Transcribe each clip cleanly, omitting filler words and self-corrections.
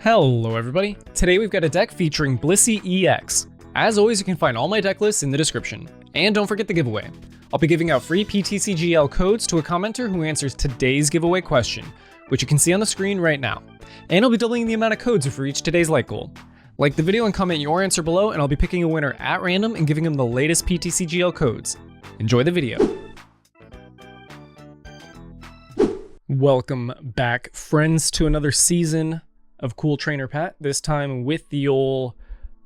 Hello everybody, today we've got a deck featuring Blissey EX. As always, you can find all my deck lists in the description. And don't forget the giveaway. I'll be giving out free ptcgl codes to a commenter who answers today's giveaway question, which you can see on the screen right now. And I'll be doubling the amount of codes if we reach today's like goal. Like the video and comment your answer below, and I'll be picking a winner at random and giving them the latest ptcgl codes. Enjoy the video. Welcome back, friends, to another season of Cool Trainer Pat, this time with the old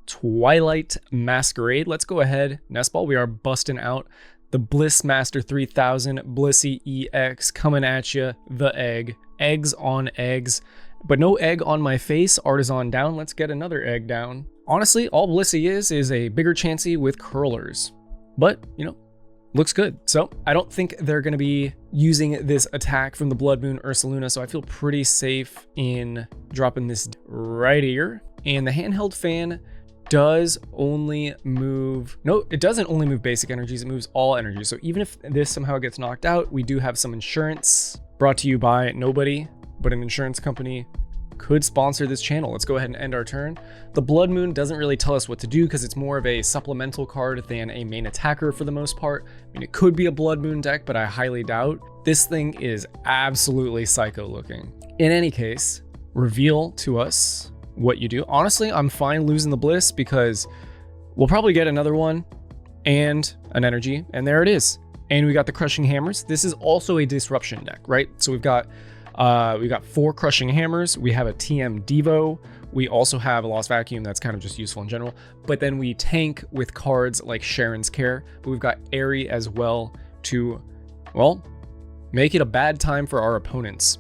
Twilight Masquerade. Let's go ahead, Nestball, we are busting out the Bliss Master 3000 Blissey EX coming at you, the egg. Eggs on eggs, but no egg on my face. Artisan down, let's get another egg down. Honestly, all Blissey is a bigger Chansey with curlers, but you know, looks good. So I don't think they're going to be using this attack from the Blood Moon Ursaluna, so I feel pretty safe in dropping this right here. And the handheld fan does only move, no, it doesn't only move basic energies, it moves all energies. So even if this somehow gets knocked out, we do have some insurance, brought to you by nobody, but an insurance company could sponsor this channel. Let's go ahead and end our turn. The Blood Moon doesn't really tell us what to do because it's more of a supplemental card than a main attacker for the most part. I mean, it could be a Blood Moon deck, but I highly doubt. This thing is absolutely psycho looking. In any case, reveal to us what you do. Honestly, I'm fine losing the Bliss because we'll probably get another one and an energy, and there it is. And we got the Crushing Hammers. This is also a disruption deck, right? So we've got 4 Crushing Hammers, we have a TM Devo, we also have a Lost Vacuum that's kind of just useful in general, but then we tank with cards like Sharon's Care, but we've got Airy as well to, well, make it a bad time for our opponents.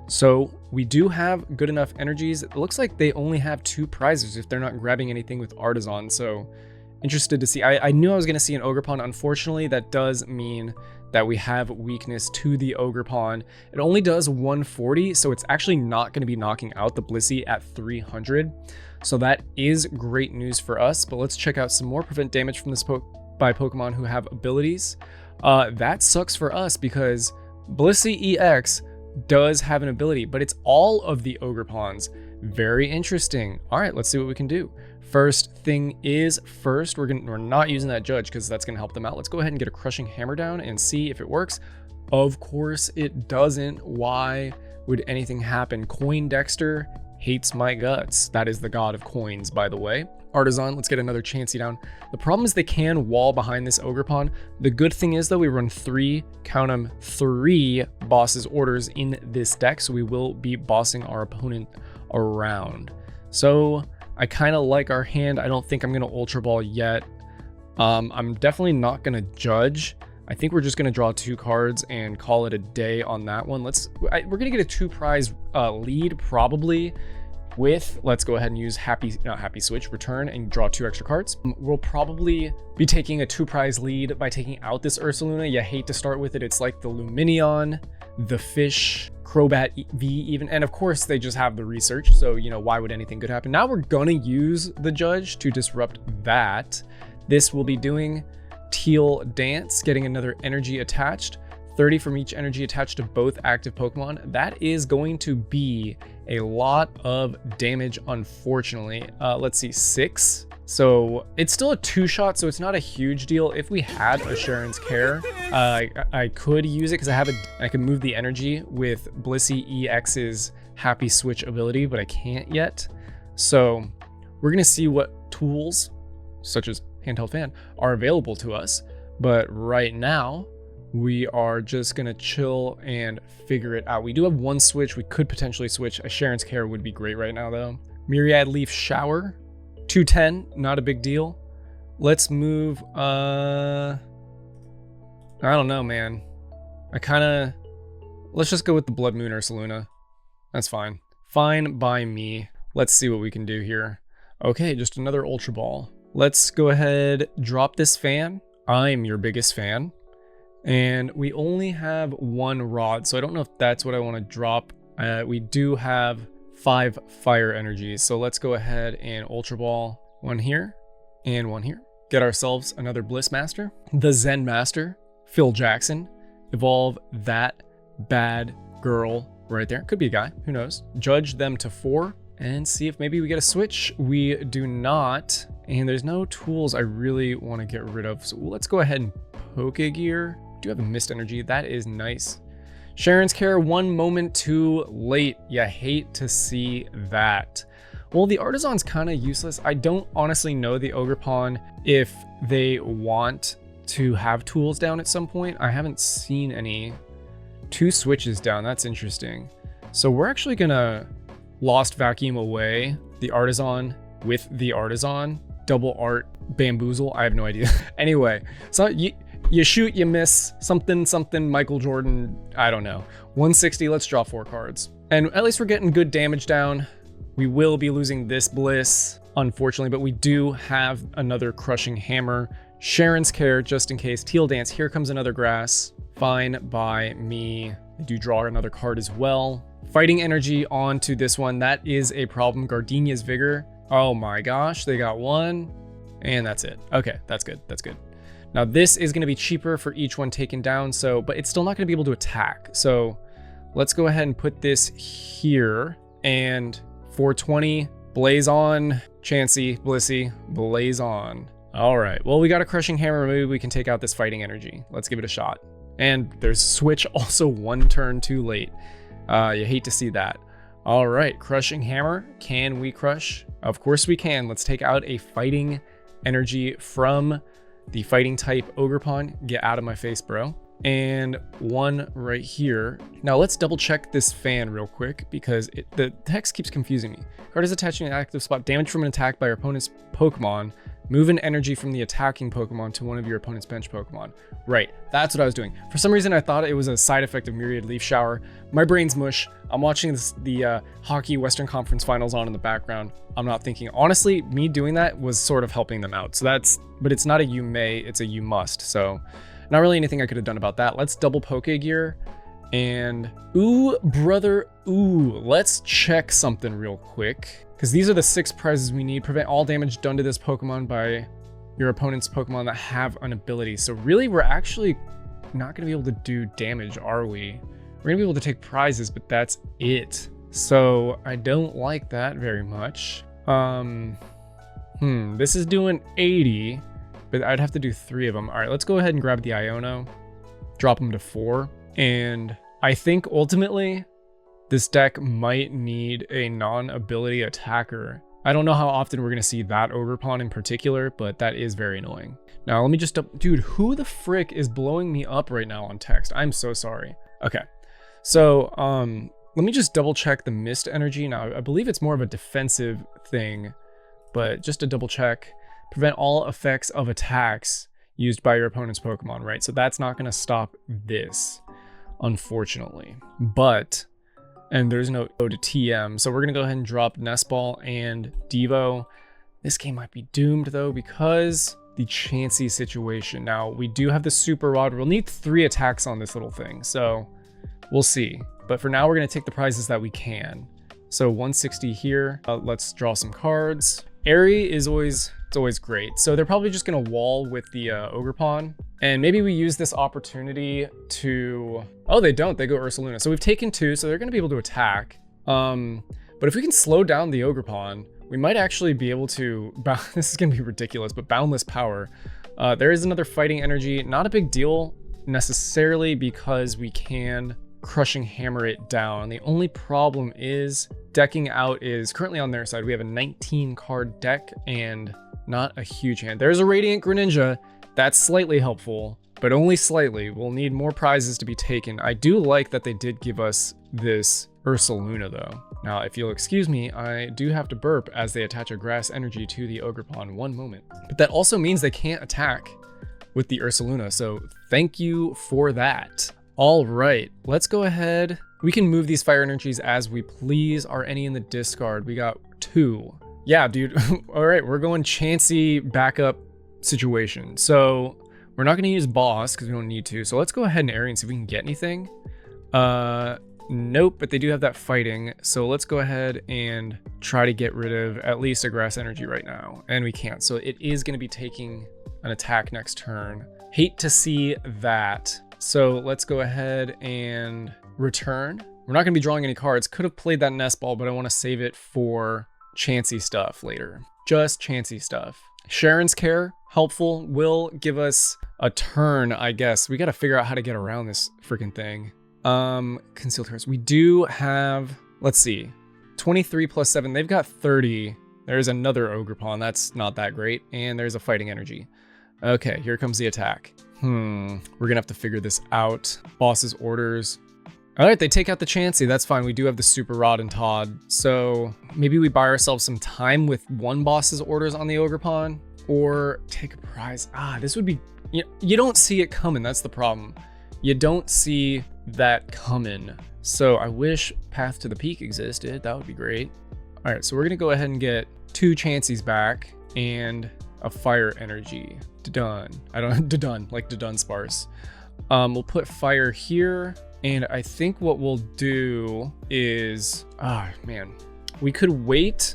So we do have good enough energies. It looks like they only have 2 prizes if they're not grabbing anything with Artisan, so interested to see. I knew I was going to see an Ogerpon. Unfortunately, that does mean that we have weakness to the Ogerpon. It only does 140, so it's actually not going to be knocking out the Blissey at 300. So that is great news for us, but let's check out some more. Prevent damage from this by Pokemon who have abilities. That sucks for us because Blissey EX does have an ability, but it's all of the Ogerpons. Very interesting. All right, let's see what we can do. First thing is first, we're not using that Judge because that's going to help them out. Let's go ahead and get a Crushing Hammer down and see if it works. Of course it doesn't. Why would anything happen? Coin Dexter hates my guts. That is the god of coins, by the way. Artisan, let's get another Chansey down. The problem is they can wall behind this Ogerpon. The good thing is though, we run 3, count them, 3 bosses orders in this deck, so we will be bossing our opponent around. So I kind of like our hand. I don't think I'm going to Ultra Ball yet. I'm definitely not going to Judge. I think we're just going to draw 2 cards and call it a day on that one. We're going to get a 2 prize lead probably with, let's go ahead and use not Happy Switch, return and draw 2 extra cards. We'll probably be taking a 2 prize lead by taking out this Ursaluna. You hate to start with it. It's like the Luminion, the Fish, Crobat V even, and of course they just have the research, so you know, why would anything good happen? Now we're gonna use the Judge to disrupt that. This will be doing Teal Dance, getting another energy attached, 30 from each energy attached to both active Pokemon. That is going to be a lot of damage, unfortunately. Let's see, 6. So it's still a 2-shot, so it's not a huge deal. If we had a Sharon's Care, I could use it because I can move the energy with Blissey EX's Happy Switch ability, but I can't yet. So we're gonna see what tools, such as Handheld Fan, are available to us. But right now, we are just gonna chill and figure it out. We do have 1 switch. We could potentially switch. A Sharon's Care would be great right now though. Myriad Leaf Shower. 210, not a big deal. Let's move, I don't know, man. Let's just go with the Blood Moon Ursaluna. That's fine. Fine by me. Let's see what we can do here. Okay, just another Ultra Ball. Let's go ahead, drop this fan. I'm your biggest fan. And we only have 1 Rod, so I don't know if that's what I want to drop. We do have 5 fire energies, so let's go ahead and Ultra Ball 1 here and 1 here. Get ourselves another Bliss Master. The Zen Master, Phil Jackson. Evolve that bad girl right there. Could be a guy, who knows. Judge them to 4. and see if maybe we get a switch. We do not, and there's no tools I really want to get rid of. So let's go ahead and Pokegear. Do have a Mist Energy. That is nice. Sharon's Care, 1 moment too late. You hate to see that. Well, the Artisan's kind of useless. I don't honestly know the Ogerpon if they want to have tools down at some point. I haven't seen any. 2 switches down. That's interesting. So we're actually gonna Lost Vacuum away the Artisan with the Artisan. Double Art Bamboozle. I have no idea. Anyway, so you shoot, you miss, something, Michael Jordan, I don't know. 160, let's draw 4 cards. And at least we're getting good damage down. We will be losing this Bliss, unfortunately, but we do have another Crushing Hammer. Sharon's Care, just in case. Teal Dance, here comes another Grass. Fine by me. I do draw another card as well. Fighting Energy onto this one, that is a problem. Gardenia's Vigor. Oh my gosh, they got 1, and that's it. Okay, that's good, that's good. Now this is gonna be cheaper for each one taken down, but it's still not gonna be able to attack. So let's go ahead and put this here, and 420, blaze on, Chansey, Blissey, blaze on. All right, well, we got a Crushing Hammer, maybe we can take out this Fighting Energy. Let's give it a shot. And there's Switch, also 1 turn too late. You hate to see that. All right, Crushing Hammer, can we crush? Of course we can. Let's take out a Fighting Energy from the Fighting type Ogerpon. Get out of my face, bro. And 1 right here. Now let's double check this fan real quick because the text keeps confusing me. Card is attached to an active spot. Damage from an attack by your opponent's Pokemon. Move an energy from the attacking Pokemon to one of your opponent's bench Pokemon. Right, that's what I was doing. For some reason, I thought it was a side effect of Myriad Leaf Shower. My brain's mush. I'm watching the hockey Western Conference Finals on in the background. I'm not thinking. Honestly, me doing that was sort of helping them out. So but it's not a you may, it's a you must. So not really anything I could have done about that. Let's double Pokegear. And ooh, brother, ooh, let's check something real quick. Because these are the 6 prizes we need. Prevent all damage done to this Pokemon by your opponent's Pokemon that have an ability. So really, we're actually not going to be able to do damage, are we? We're going to be able to take prizes, but that's it. So I don't like that very much. This is doing 80, but I'd have to do 3 of them. All right, let's go ahead and grab the Iono, drop them to 4. And I think ultimately, this deck might need a non-ability attacker. I don't know how often we're going to see that Ogerpon in particular, but that is very annoying. Now, let me just... Dude, who the frick is blowing me up right now on text? I'm so sorry. Okay. So, let me just double check the Mist Energy. Now, I believe it's more of a defensive thing, but just to double check, prevent all effects of attacks used by your opponent's Pokemon, right? So that's not going to stop this, unfortunately. But... and there's no O to TM, so we're gonna go ahead and drop Nest Ball and Devo. This game might be doomed though because the Chansey situation. Now we do have the Super Rod. We'll need 3 attacks on this little thing, so we'll see. But for now, we're gonna take the prizes that we can. So 160 here. Let's draw some cards. Airy is always great. So they're probably just gonna wall with the Ogerpon. And maybe we use this opportunity to... oh, they don't. They go Ursaluna. So we've taken 2, so they're going to be able to attack. But if we can slow down the Ogerpon, we might actually be able to... this is going to be ridiculous, but Boundless Power. There is another Fighting Energy. Not a big deal necessarily because we can Crushing Hammer it down. The only problem is decking out is currently on their side. We have a 19 card deck and not a huge hand. There's a Radiant Greninja. That's slightly helpful, but only slightly. We'll need more prizes to be taken. I do like that they did give us this Ursaluna though. Now, if you'll excuse me, I do have to burp as they attach a Grass Energy to the Ogerpon. 1 moment. But that also means they can't attack with the Ursaluna, so thank you for that. All right, let's go ahead. We can move these Fire Energies as we please. Are any in the discard? We got 2. Yeah, dude. All right, we're going Chansey backup situation. So we're not going to use Boss because we don't need to. So let's go ahead and Airy and see if we can get anything. Nope, but they do have that Fighting. So let's go ahead and try to get rid of at least a Grass Energy right now. And we can't. So it is going to be taking an attack next turn. Hate to see that. So let's go ahead and return. We're not going to be drawing any cards. Could have played that nest ball, but I want to save it for chancy stuff later. Just chancy stuff. Sharon's Care, helpful, will give us a turn, I guess. We got to figure out how to get around this freaking thing. Concealed Terrace. We do have, let's see, 23 plus 7. They've got 30. There's another Ogerpon. That's not that great. And there's a Fighting Energy. Okay, here comes the attack. We're gonna have to figure this out. Boss's orders. All right, they take out the Chansey. That's fine. We do have the Super Rod and Todd. So maybe we buy ourselves some time with one boss's orders on the Ogerpon, or take a prize. This would be, you don't see it coming. That's the problem. You don't see that coming. So I wish Path to the Peak existed. That would be great. All right, so we're gonna go ahead and get 2 Chanseys back and a Fire Energy. Done. Done, like Dunsparce. We'll put Fire here, and I think what we'll do is, man, we could wait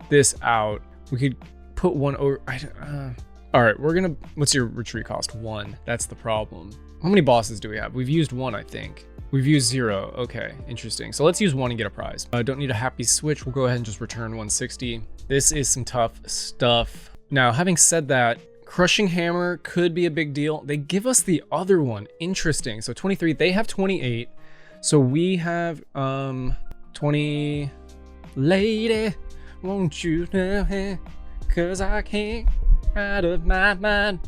this out. We could put one over. All right, what's your retreat cost? 1. That's the problem. How many bosses do we have? We've used 1, I think. We've used 0. Okay, interesting. So let's use 1 and get a prize. Don't need a happy switch. We'll go ahead and just return 160. This is some tough stuff. Now, having said that, Crushing Hammer could be a big deal. They give us the other one. Interesting. So 23, they have 28. So we have 20. Lady, won't you know, 'cause I can't out of my mind.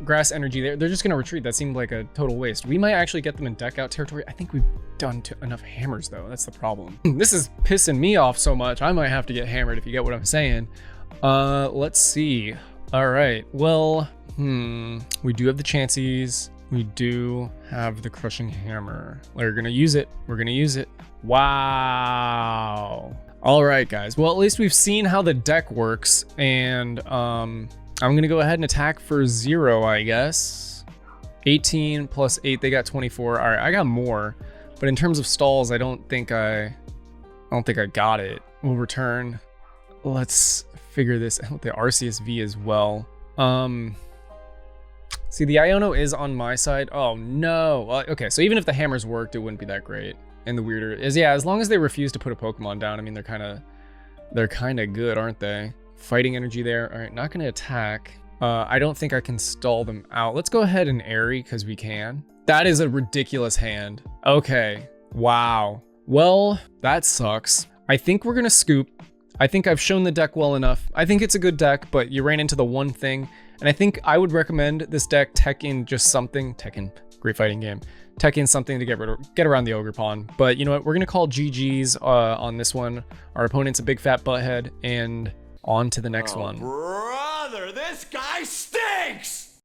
Grass Energy, they're just gonna retreat. That seemed like a total waste. We might actually get them in deck out territory. I think we've done enough hammers though. That's the problem. This is pissing me off so much. I might have to get hammered, if you get what I'm saying. Let's see. All right, well, we do have the Chanseys. We do have the Crushing Hammer. We're gonna use it. We're gonna use it. Wow. All right, guys. Well, at least we've seen how the deck works, and I'm gonna go ahead and attack for 0, I guess. 18 plus 8, they got 24. All right, I got more, but in terms of stalls, I don't think I got it. We'll return. Let's figure this out. The RCSV as well. See, the Iono is on my side. Oh no. Okay, so even if the hammers worked, it wouldn't be that great. And the weirder is, yeah, as long as they refuse to put a Pokemon down, I mean, they're kind of good, aren't they? Fighting Energy there. All right, not going to attack. I don't think I can stall them out. Let's go ahead and Airy, because we can. That is a ridiculous hand. Okay. Wow. Well, that sucks. I think we're going to scoop. I think I've shown the deck well enough. I think it's a good deck, but you ran into the one thing. And I think I would recommend this deck tech in just something. Tekken, great fighting game. Tech in something to get around the Ogerpon. But you know what? We're going to call GG's on this one. Our opponent's a big fat butthead. And on to the next one. Brother, this guy stinks!